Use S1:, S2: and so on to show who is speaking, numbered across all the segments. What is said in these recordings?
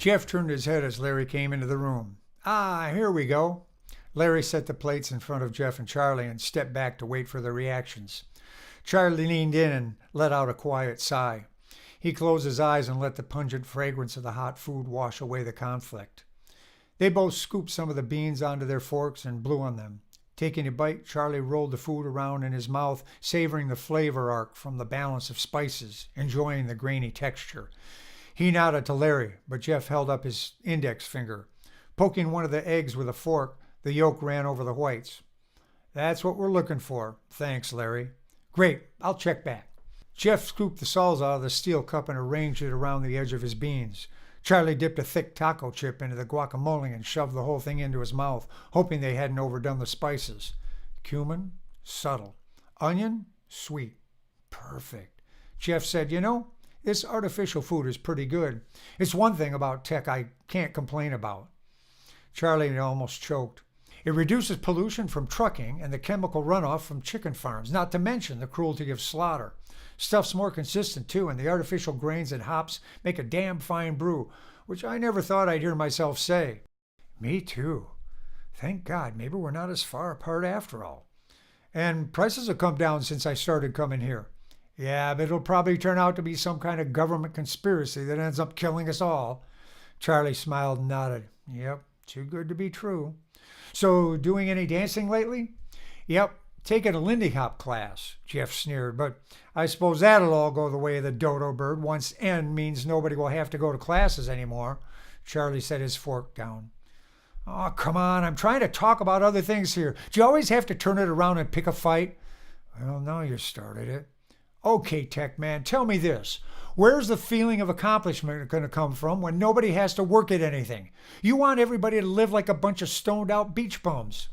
S1: Jeff turned his head as Larry came into the room. Ah, here we go. Larry set the plates in front of Jeff and Charlie and stepped back to wait for their reactions. Charlie leaned in and let out a quiet sigh. He closed his eyes and let the pungent fragrance of the hot food wash away the conflict. They both scooped some of the beans onto their forks and blew on them. Taking a bite, Charlie rolled the food around in his mouth, savoring the flavor arc from the balance of spices, enjoying the grainy texture. He nodded to Larry, but Jeff held up his index finger. Poking one of the eggs with a fork, the yolk ran over the whites. That's what we're looking for. Thanks, Larry. Great, I'll check back. Jeff scooped the salsa out of the steel cup and arranged it around the edge of his beans. Charlie dipped a thick taco chip into the guacamole and shoved the whole thing into his mouth, hoping they hadn't overdone the spices. Cumin? Subtle. Onion? Sweet. Perfect. Jeff said, this artificial food is pretty good. It's one thing about tech I can't complain about. Charlie almost choked. It reduces pollution from trucking and the chemical runoff from chicken farms, not to mention the cruelty of slaughter. Stuff's more consistent, too, and the artificial grains and hops make a damn fine brew, which I never thought I'd hear myself say. Me, too. Thank God, maybe we're not as far apart after all. And prices have come down since I started coming here. Yeah, but it'll probably turn out to be some kind of government conspiracy that ends up killing us all. Charlie smiled and nodded. Yep, too good to be true. So, doing any dancing lately? Yep, taking a Lindy Hop class, Jeff sneered, but I suppose that'll all go the way of the dodo bird once N means nobody will have to go to classes anymore. Charlie set his fork down. Oh, come on, I'm trying to talk about other things here. Do you always have to turn it around and pick a fight? Well, now you started it. Okay, Tech Man, tell me this. Where's the feeling of accomplishment going to come from when nobody has to work at anything? You want everybody to live like a bunch of stoned-out beach bums.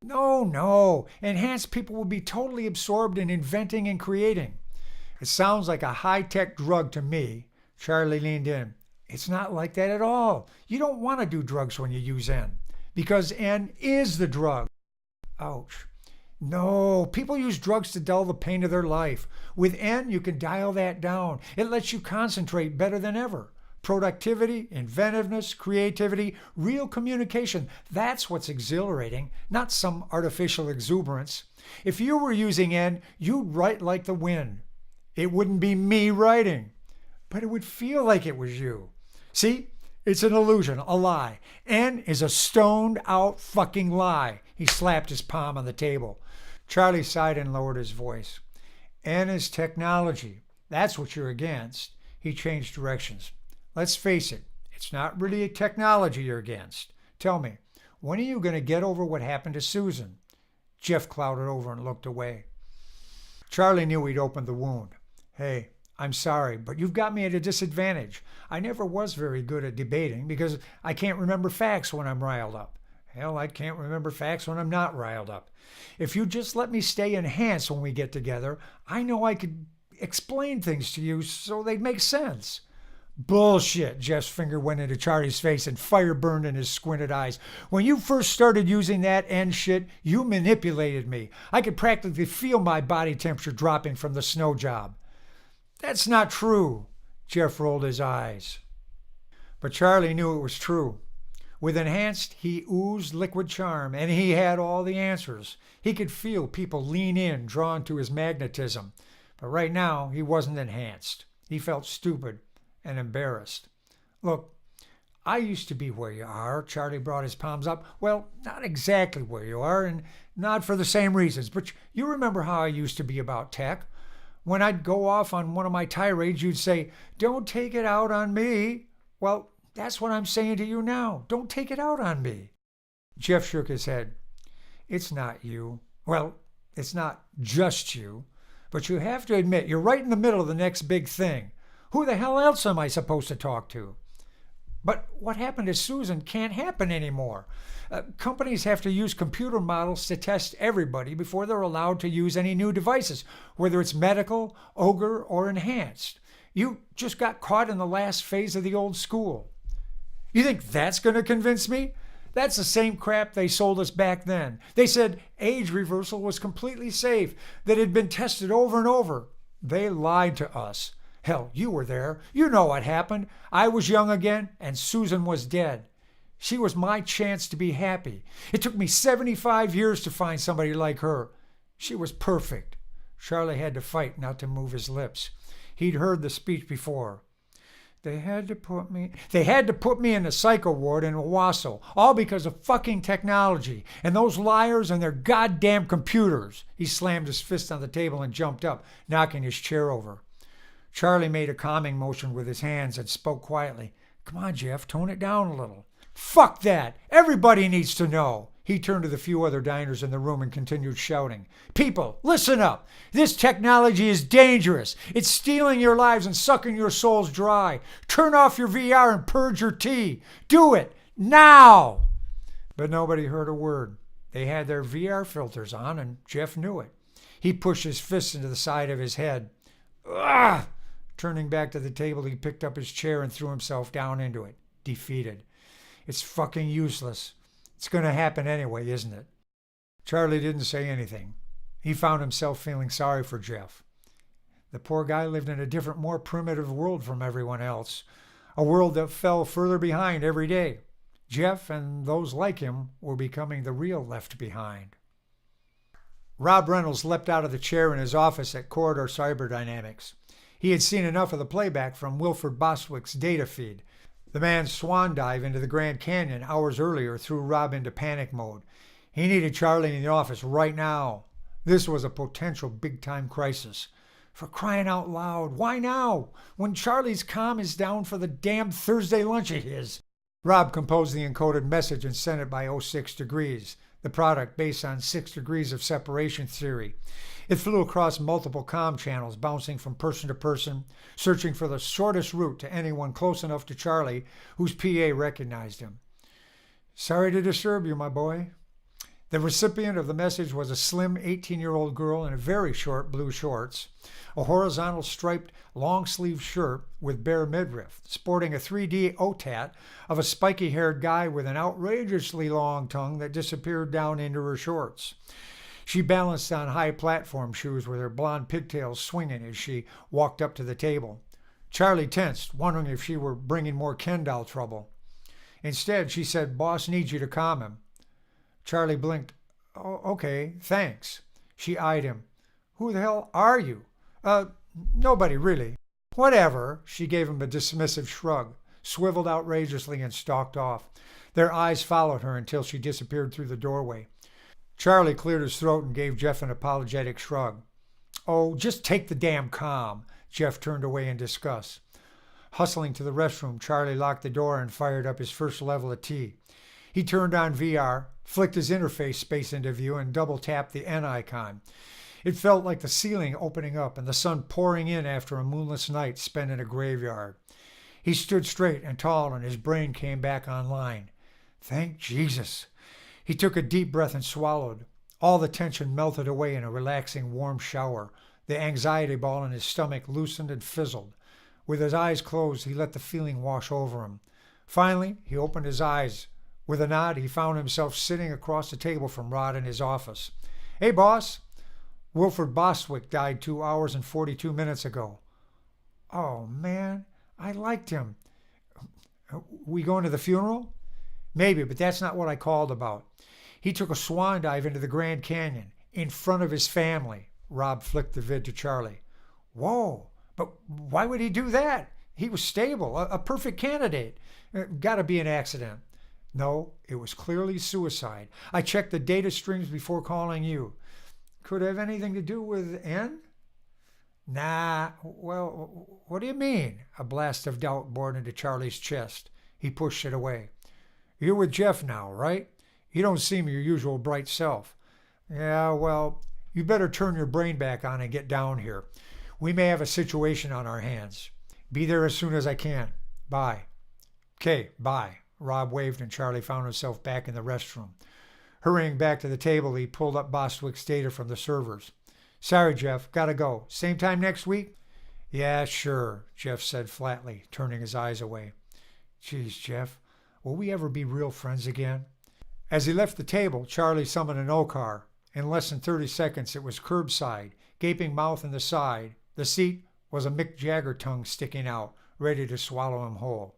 S1: No. Enhanced people will be totally absorbed in inventing and creating. It sounds like a high-tech drug to me. Charlie leaned in. It's not like that at all. You don't want to do drugs when you use N, because N is the drug. Ouch. No, people use drugs to dull the pain of their life. With N, you can dial that down. It lets you concentrate better than ever. Productivity, inventiveness, creativity, real communication. That's what's exhilarating, not some artificial exuberance. If you were using N, you'd write like the wind. It wouldn't be me writing, but it would feel like it was you. See? It's an illusion, a lie. N is a stoned out fucking lie. He slapped his palm on the table. Charlie sighed and lowered his voice. N is technology. That's what you're against. He changed directions. Let's face it, it's not really a technology you're against. Tell me, when are you going to get over what happened to Susan? Jeff clouded over and looked away. Charlie knew he'd opened the wound. Hey, I'm sorry, but you've got me at a disadvantage. I never was very good at debating because I can't remember facts when I'm riled up. Hell, I can't remember facts when I'm not riled up. If you just let me stay enhanced when we get together, I know I could explain things to you so they'd make sense. Bullshit, Jeff's finger went into Charlie's face and fire burned in his squinted eyes. When you first started using that N shit, you manipulated me. I could practically feel my body temperature dropping from the snow job. That's not true. Jeff rolled his eyes. But Charlie knew it was true. With Enhanced, he oozed liquid charm, and he had all the answers. He could feel people lean in, drawn to his magnetism. But right now, he wasn't enhanced. He felt stupid and embarrassed. Look, I used to be where you are. Charlie brought his palms up. Well, not exactly where you are, and not for the same reasons. But you remember how I used to be about tech. When I'd go off on one of my tirades, you'd say, "Don't take it out on me." Well, that's what I'm saying to you now. Don't take it out on me. Jeff shook his head. It's not you. Well, it's not just you. But you have to admit, you're right in the middle of the next big thing. Who the hell else am I supposed to talk to? But what happened to Susan can't happen anymore. Companies have to use computer models to test everybody before they're allowed to use any new devices, whether it's medical, ogre, or enhanced. You just got caught in the last phase of the old school. You think that's going to convince me? That's the same crap they sold us back then. They said age reversal was completely safe, that it had been tested over and over. They lied to us. Hell, you were there. You know what happened. I was young again, and Susan was dead. She was my chance to be happy. It took me 75 years to find somebody like her. She was perfect. Charlie had to fight not to move his lips. He'd heard the speech before. They had to put me in the psycho ward in Owasso, all because of fucking technology and those liars and their goddamn computers. He slammed his fist on the table and jumped up, knocking his chair over. Charlie made a calming motion with his hands and spoke quietly. Come on, Jeff, tone it down a little. Fuck that! Everybody needs to know! He turned to the few other diners in the room and continued shouting. People, listen up! This technology is dangerous. It's stealing your lives and sucking your souls dry. Turn off your VR and purge your tea. Do it! Now! But nobody heard a word. They had their VR filters on, and Jeff knew it. He pushed his fist into the side of his head. Ugh! Turning back to the table, he picked up his chair and threw himself down into it, defeated. It's fucking useless. It's going to happen anyway, isn't it? Charlie didn't say anything. He found himself feeling sorry for Jeff. The poor guy lived in a different, more primitive world from everyone else, a world that fell further behind every day. Jeff and those like him were becoming the real left behind. Rob Reynolds leapt out of the chair in his office at Corridor Cyberdynamics. He had seen enough of the playback from Wilford Bostwick's data feed. The man's swan dive into the Grand Canyon hours earlier threw Rob into panic mode. He needed Charlie in the office right now. This was a potential big-time crisis. For crying out loud, why now? When Charlie's comm is down for the damn Thursday lunch of his. Rob composed the encoded message and sent it by 06 degrees, the product based on 6 degrees of separation theory. It flew across multiple comm channels, bouncing from person to person, searching for the shortest route to anyone close enough to Charlie whose PA recognized him. Sorry to disturb you, my boy. The recipient of the message was a slim 18-year-old girl in very short blue shorts, a horizontal striped long-sleeved shirt with bare midriff, sporting a 3D OTAT of a spiky-haired guy with an outrageously long tongue that disappeared down into her shorts. She balanced on high platform shoes with her blonde pigtails swinging as she walked up to the table. Charlie tensed, wondering if she were bringing more Ken doll trouble. Instead, she said, "Boss needs you to calm him." Charlie blinked. "Oh, okay, thanks." She eyed him. "Who the hell are you?" Nobody, really." "Whatever." She gave him a dismissive shrug, swiveled outrageously, and stalked off. Their eyes followed her until she disappeared through the doorway. Charlie cleared his throat and gave Jeff an apologetic shrug. "Oh, just take the damn comm." Jeff turned away in disgust. Hustling to the restroom, Charlie locked the door and fired up his first level of tea. He turned on VR, flicked his interface space into view, and double-tapped the N icon. It felt like the ceiling opening up and the sun pouring in after a moonless night spent in a graveyard. He stood straight and tall, and his brain came back online. Thank Jesus. He took a deep breath and swallowed. All the tension melted away in a relaxing warm shower. The anxiety ball in his stomach loosened and fizzled. With his eyes closed, he let the feeling wash over him. Finally, he opened his eyes. With a nod, he found himself sitting across the table from Rod in his office. "Hey, boss. Wilford Bostwick died 2 hours and 42 minutes ago." "Oh, man, I liked him. We going to the funeral?" "Maybe, but that's not what I called about. He took a swan dive into the Grand Canyon in front of his family." Rob flicked the vid to Charlie. "Whoa, but why would he do that? He was stable, a perfect candidate. Gotta be an accident." "No, it was clearly suicide. I checked the data streams before calling you." "Could have anything to do with N?" "Nah, well, what do you mean?" A blast of doubt bored into Charlie's chest. He pushed it away. "You're with Jeff now, right? You don't seem your usual bright self." "Yeah, well, you better turn your brain back on and get down here. We may have a situation on our hands. Be there as soon as I can. Bye." "Okay, bye." Rob waved and Charlie found himself back in the restroom. Hurrying back to the table, he pulled up Bostwick's data from the servers. "Sorry, Jeff, gotta go. Same time next week?" "Yeah, sure," Jeff said flatly, turning his eyes away. "Geez, Jeff, will we ever be real friends again?" As he left the table, Charlie summoned an O-car. In less than 30 seconds, it was curbside, gaping mouth in the side, the seat was a Mick Jagger tongue sticking out, ready to swallow him whole.